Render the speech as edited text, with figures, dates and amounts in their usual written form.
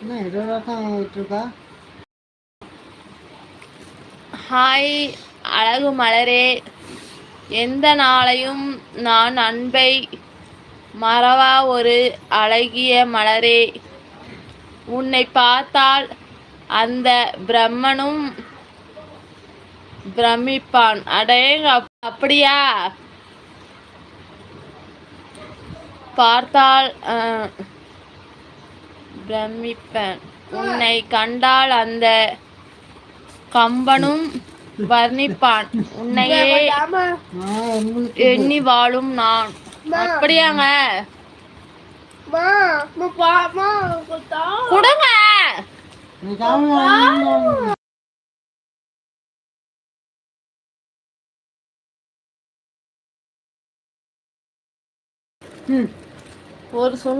என்ன 20 தான் ஆயிட்டுருக்கா? ஹாய் அழகு மலரே, எந்த நாளையும் நான் அன்பை மறவா ஒரு அழகிய மலரே, உன்னை பார்த்தால் அந்த பிரம்மனும் பிரமிப்பான். அடேங்க அப்படியா? பார்த்தால் பிரமிப்பன். உன்னை கண்டால் அந்த கம்பனும் வர்ணிப்பான். உன்னையே எண்ணி வாழும் நான். அப்படியாங்க? கொடுங்க. ஒரு சுண்ட